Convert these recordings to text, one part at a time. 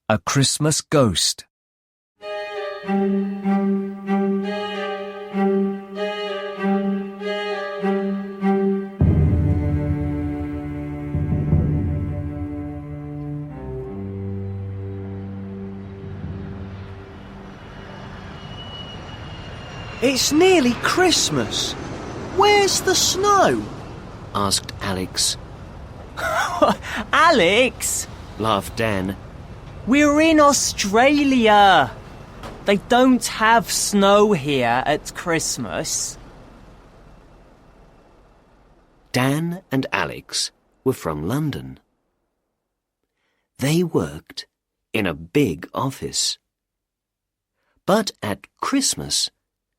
A Christmas Ghost. It's nearly Christmas. Where's the snow? asked Alex. Alex, Laughed Dan. we're in Australia. They don't have snow here at Christmas. Dan and Alex were from London. They worked in a big office. But at Christmas,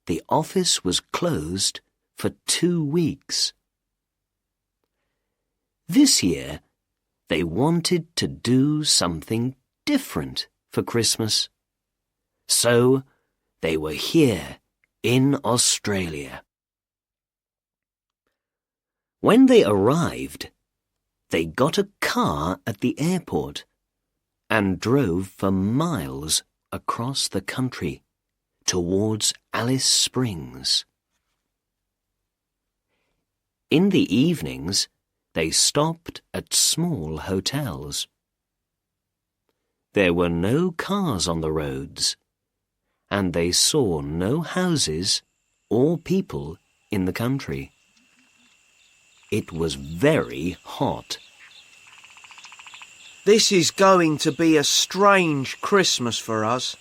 the office was closed for 2 weeks. This year, they wanted to do something different for Christmas. So, they were here in Australia. When they arrived, they got a car at the airport and drove for miles across the country towards Alice Springs. In the evenings, they stopped at small hotels. There were no cars on the roads, and they saw no houses or people in the country. It was very hot. This is going to be a strange Christmas for us,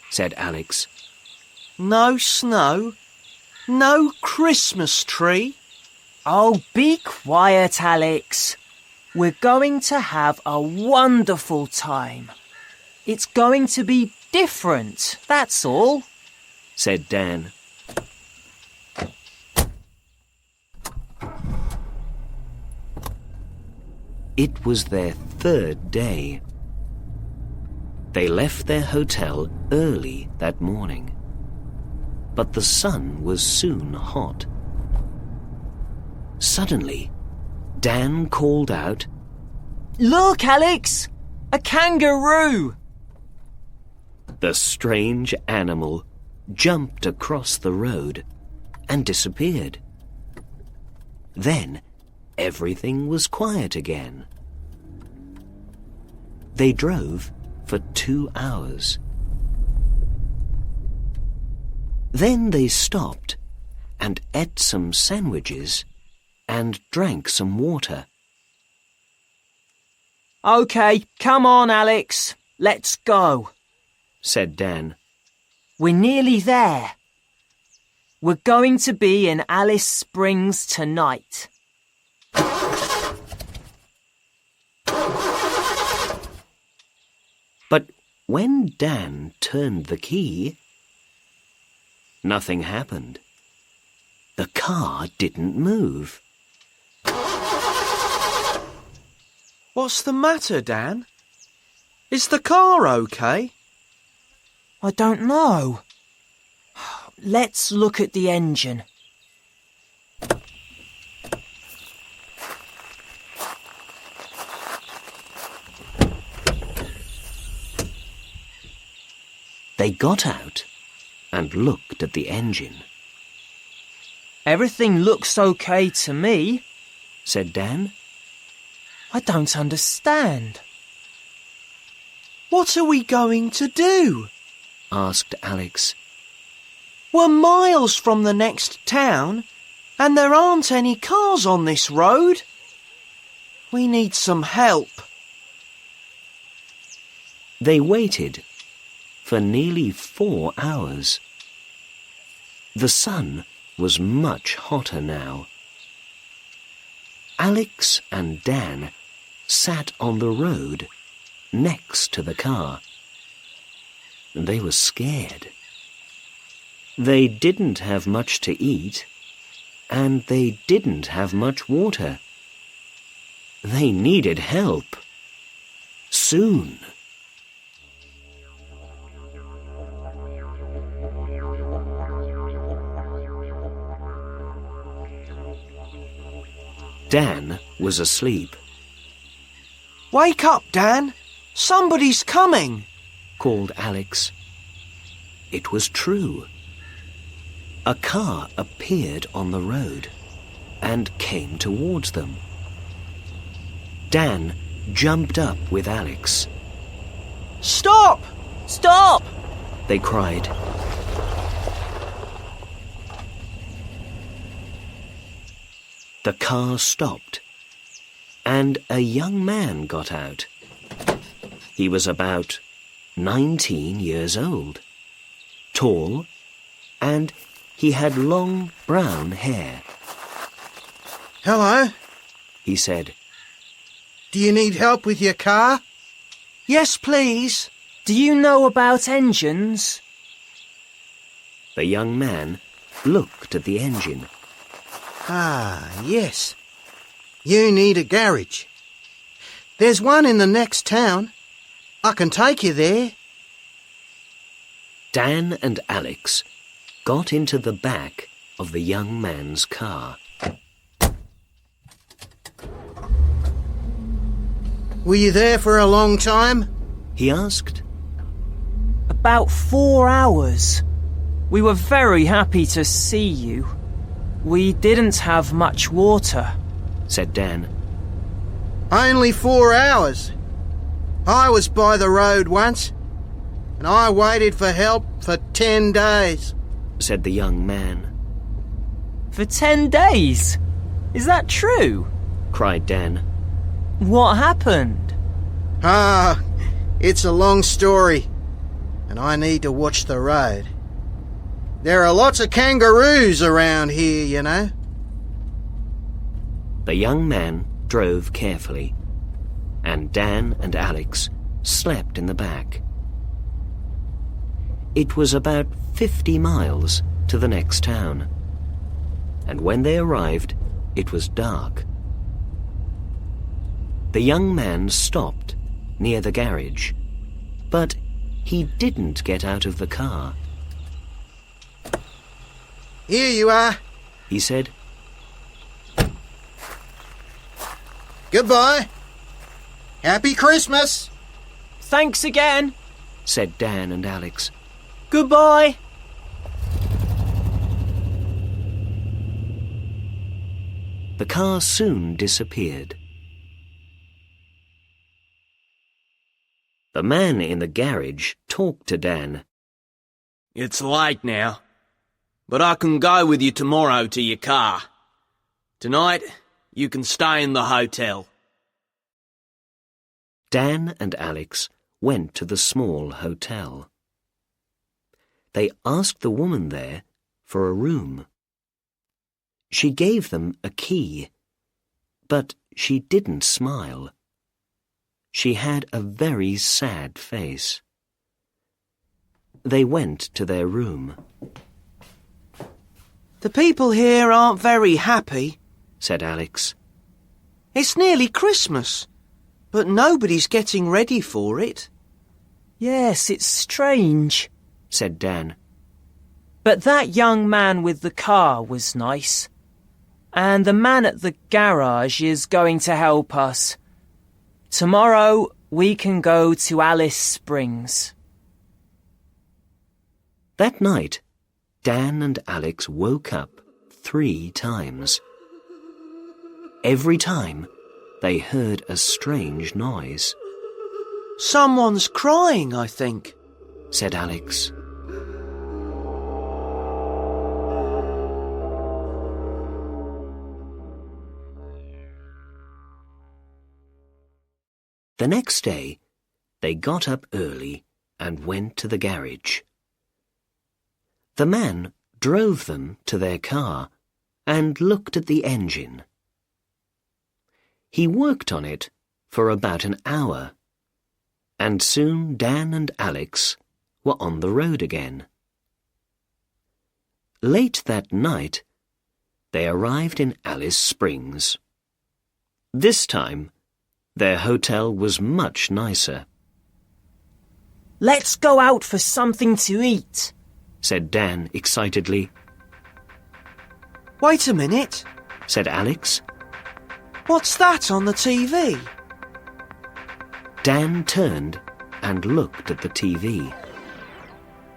said Alex. No snow, no Christmas tree. Oh, be quiet, Alex. We're going to have a wonderful time. It's going to be different, that's all, said Dan. It was their 3rd day. They left their hotel early that morning, but the sun was soon hot. Suddenly, Dan called out, Look, Alex! A kangaroo! The strange animal jumped across the road and disappeared. Then everything was quiet again. They drove for 2 hours. Then they stopped and ate some sandwiches and drank some water. OK, come on, Alex. Let's go, said Dan. We're nearly there. We're going to be in Alice Springs tonight. But when Dan turned the key, nothing happened. The car didn't move. What's the matter, Dan? Is the car okay? I don't know. Let's look at the engine. They got out and looked at the engine. Everything looks okay to me, said Dan. I don't understand. What are we going to do? asked Alex. We're miles from the next town, and there aren't any cars on this road. We need some help. They waited for nearly 4 hours. The sun was much hotter now. Alex and Dan sat on the road next to the car. They were scared. They didn't have much to eat, and they didn't have much water. They needed help. Soon. Dan was asleep. Wake up, Dan. Somebody's coming. called Alex. It was true. A car appeared on the road and came towards them. Dan jumped up with Alex. Stop! Stop! They cried. The car stopped, and a young man got out. He was about 19 years old, tall, and he had long brown hair. Hello, He said, do you need help with your car? Yes, please. Do you know about engines? the young man looked at the engine. Ah, yes. You need a garage. There's one in the next town. I can take you there. Dan and Alex got into the back of the young man's car. Were you there for a long time? He asked. About 4 hours. We were very happy to see you. We didn't have much water, Said Dan. Only 4 hours. I was by the road once, and I waited for help for 10 days. Said the young man. For 10 days? Is that true? Cried Dan. What happened? Ah, it's a long story, and I need to watch the road. There are lots of kangaroos around here, you know. The young man drove carefully, and Dan and Alex slept in the back. It was about 50 miles to the next town, and when they arrived, it was dark. The young man stopped near the garage, but he didn't get out of the car. Here you are. He said, Goodbye. Happy Christmas. Thanks again. said Dan and Alex. Goodbye. The car soon disappeared. The man in the garage talked to Dan. It's late now, but I can go with you tomorrow to your car. Tonight, you can stay in the hotel. Dan and Alex went to the small hotel. They asked the woman there for a room. She gave them a key, but she didn't smile. She had a very sad face. They went to their room. The people here aren't very happy, Said Alex. It's nearly Christmas, but nobody's getting ready for it. Yes, it's strange. Said Dan. But that young man with the car was nice. And the man at the garage is going to help us. Tomorrow we can go to Alice Springs. That night, Dan and Alex woke up 3 times. Every time, they heard a strange noise, Someone's crying, I think. said Alex. The next day, they got up early and went to the garage. The man drove them to their car and looked at the engine. He worked on it for about an hour, and soon Dan and Alex were on the road again. Late that night, they arrived in Alice Springs. This time, their hotel was much nicer. Let's go out for something to eat, said Dan excitedly. Wait a minute. Said Alex. What's that on the TV? Dan turned and looked at the TV.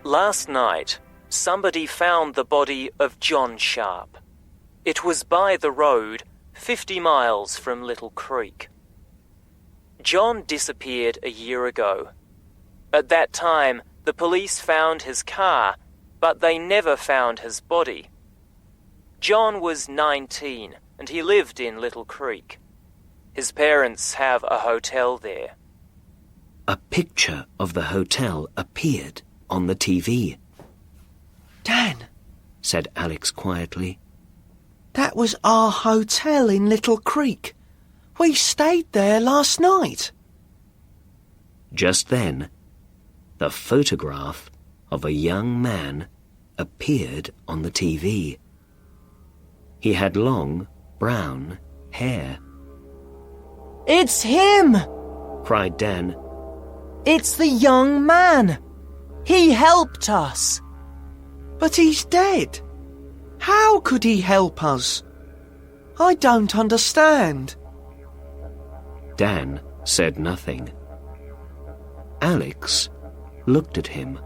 Last night, somebody found the body of John Sharp. It was by the road, 50 miles from Little Creek. John disappeared a year ago. At that time, the police found his car, but they never found his body. John was 19, and he lived in Little Creek. His parents have a hotel there. A picture of the hotel appeared on the TV. Dan, Said Alex quietly. that was our hotel in Little Creek. We stayed there last night. Just then, the photograph of a young man appeared on the TV. He had long, brown hair. It's him! Cried Dan. It's the young man! He helped us! But he's dead. How could he help us? I don't understand. Dan said nothing. Alex looked at him.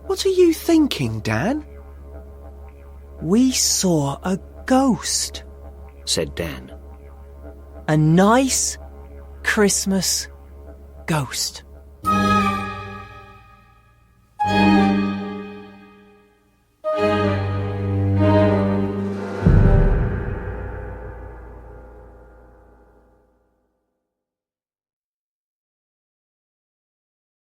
What are you thinking, Dan? We saw a ghost. Said Dan. A nice Christmas ghost.